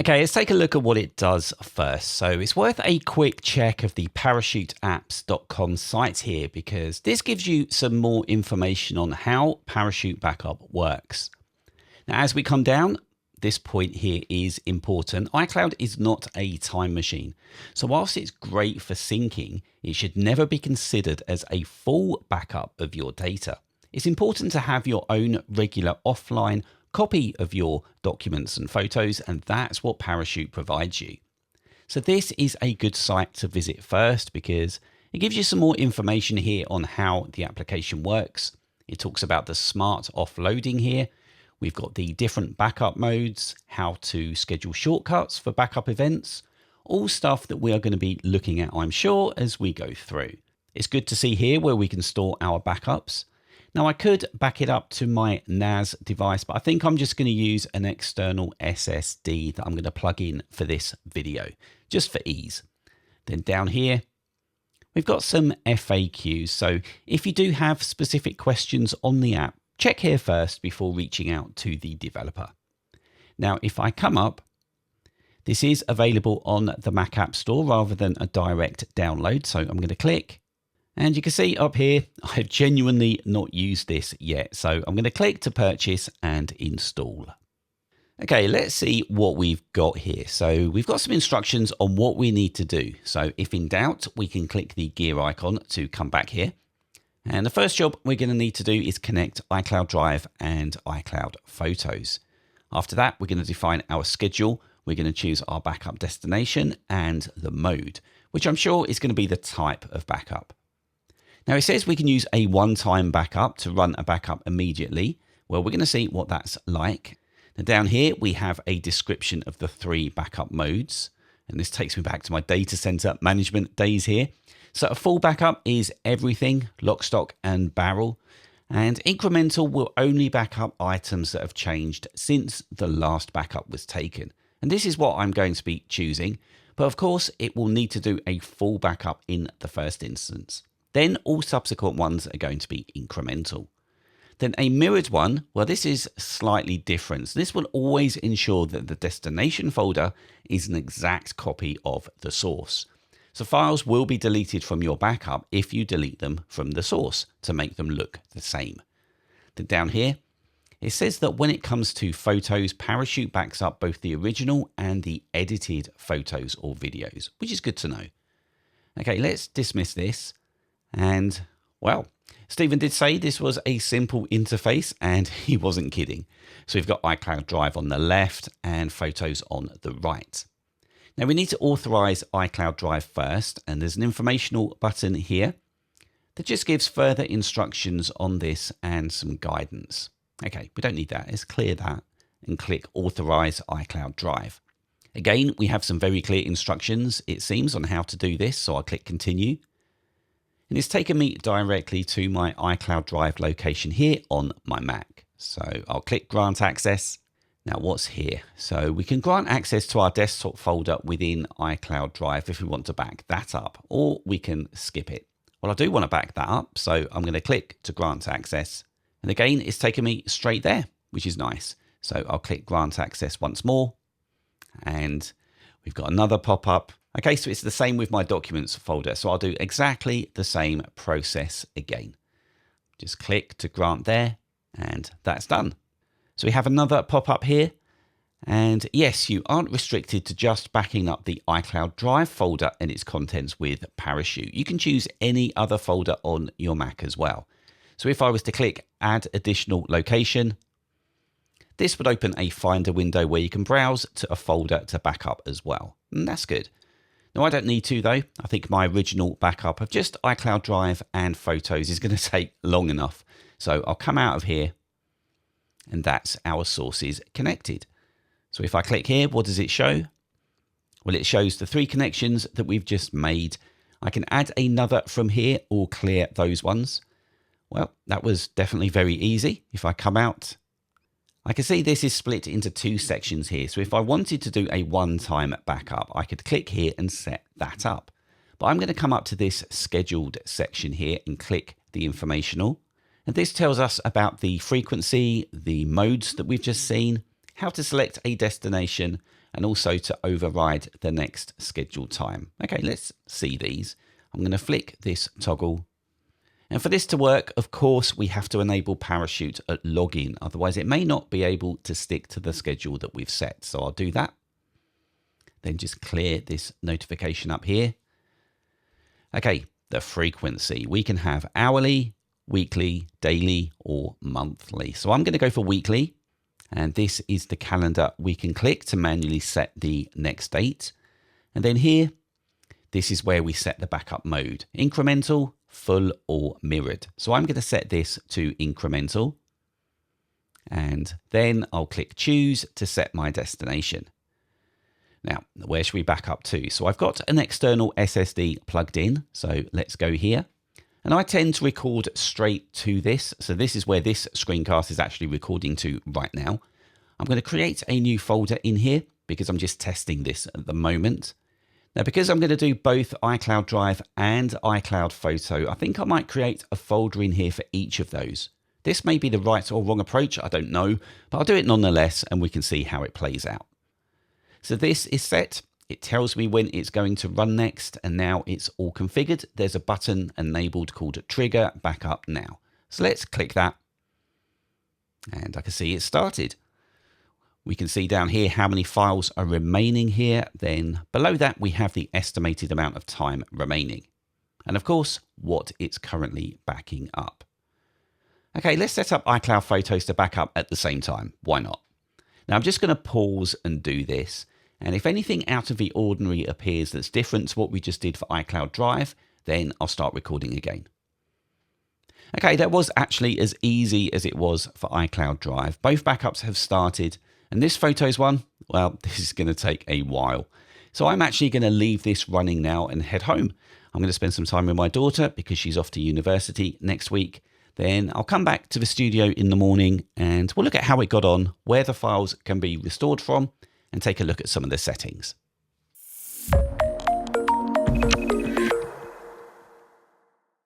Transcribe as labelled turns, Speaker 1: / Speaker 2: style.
Speaker 1: Okay, let's take a look at what it does first. So it's worth a quick check of the parachuteapps.com site here, because this gives you some more information on how Parachute Backup works. Now, as we come down, this point here is important. iCloud is not a time machine. So whilst it's great for syncing, it should never be considered as a full backup of your data. It's important to have your own regular offline copy of your documents and photos, and that's what Parachute provides you. So this is a good site to visit first because it gives you some more information here on how the application works. It talks about the smart offloading here. We've got the different backup modes, how to schedule shortcuts for backup events, all stuff that we are going to be looking at, I'm sure, as we go through. It's good to see here where we can store our backups. Now, I could back it up to my NAS device, but I think I'm just going to use an external SSD that I'm going to plug in for this video, just for ease. Then down here, we've got some FAQs. So if you do have specific questions on the app, check here first before reaching out to the developer. Now, if I come up, this is available on the Mac App Store rather than a direct download. So I'm going to click. And you can see up here, I've genuinely not used this yet. So I'm going to click to purchase and install. Okay, let's see what we've got here. So we've got some instructions on what we need to do. So if in doubt, we can click the gear icon to come back here. And the first job we're going to need to do is connect iCloud Drive and iCloud Photos. After that, we're going to define our schedule. We're going to choose our backup destination and the mode, which I'm sure is going to be the type of backup. Now it says we can use a one-time backup to run a backup immediately. Well, we're going to see what that's like. Now down here, we have a description of the 3 backup modes. And this takes me back to my data center management days here. So a full backup is everything, lock, stock, and barrel. And incremental will only back up items that have changed since the last backup was taken. And this is what I'm going to be choosing. But of course, it will need to do a full backup in the first instance. Then all subsequent ones are going to be incremental. Then a mirrored one, well, this is slightly different. This will always ensure that the destination folder is an exact copy of the source. So files will be deleted from your backup if you delete them from the source to make them look the same. Then down here, it says that when it comes to photos, Parachute backs up both the original and the edited photos or videos, which is good to know. Okay, let's dismiss this. And, well, Stephen did say this was a simple interface, and he wasn't kidding. So we've got iCloud Drive on the left and Photos on the right. Now we need to authorize iCloud Drive first, and there's an informational button here that just gives further instructions on this and some guidance. Okay, we don't need that. Let's clear that and click Authorize iCloud Drive. Again, we have some very clear instructions, it seems, on how to do this, so I'll click Continue. And it's taken me directly to my iCloud Drive location here on my Mac. So I'll click Grant Access. Now what's here? So we can grant access to our desktop folder within iCloud Drive if we want to back that up, or we can skip it. Well, I do want to back that up, so I'm going to click to grant access. And again, it's taken me straight there, which is nice. So I'll click Grant Access once more. And we've got another pop-up. Okay, so it's the same with my documents folder. So I'll do exactly the same process again. Just click to grant there, and that's done. So we have another pop-up here. And yes, you aren't restricted to just backing up the iCloud Drive folder and its contents with Parachute. You can choose any other folder on your Mac as well. So if I was to click Add Additional Location, this would open a Finder window where you can browse to a folder to back up as well. And that's good. Now, I don't need to, though. I think my original backup of just iCloud Drive and Photos is going to take long enough. So I'll come out of here, and that's our sources connected. So if I click here, what does it show? Well, it shows the 3 connections that we've just made. I can add another from here or clear those ones. Well, that was definitely very easy. If I come out, I can see this is split into 2 sections here. So if I wanted to do a one-time backup, I could click here and set that up. But I'm going to come up to this scheduled section here and click the informational. And this tells us about the frequency, the modes that we've just seen, how to select a destination, and also to override the next scheduled time. Okay, let's see these. I'm going to flick this toggle. And for this to work, of course, we have to enable Parachute at login. Otherwise, it may not be able to stick to the schedule that we've set. So I'll do that. Then just clear this notification up here. Okay, the frequency. We can have hourly, weekly, daily, or monthly. So I'm going to go for weekly. And this is the calendar we can click to manually set the next date. And then here, this is where we set the backup mode. Incremental, full, or mirrored. So I'm going to set this to incremental. And then I'll click choose to set my destination. Now, where should we back up to? So I've got an external SSD plugged in. So let's go here. And I tend to record straight to this. So this is where this screencast is actually recording to right now. I'm going to create a new folder in here because I'm just testing this at the moment. Now, because I'm going to do both iCloud Drive and iCloud Photo, I think I might create a folder in here for each of those. This may be the right or wrong approach, I don't know, but I'll do it nonetheless and we can see how it plays out. So this is set. It tells me when it's going to run next, and now it's all configured. There's a button enabled called Trigger Backup Now. So let's click that. And I can see it started. We can see down here how many files are remaining here. Then below that, we have the estimated amount of time remaining. And of course, what it's currently backing up. Okay, let's set up iCloud Photos to back up at the same time. Why not? Now I'm just going to pause and do this. And if anything out of the ordinary appears that's different to what we just did for iCloud Drive, then I'll start recording again. Okay, that was actually as easy as it was for iCloud Drive. Both backups have started, and this Photos one, well, this is going to take a while. So I'm actually going to leave this running now and head home. I'm going to spend some time with my daughter because she's off to university next week. Then I'll come back to the studio in the morning and we'll look at how it got on, where the files can be restored from, and take a look at some of the settings.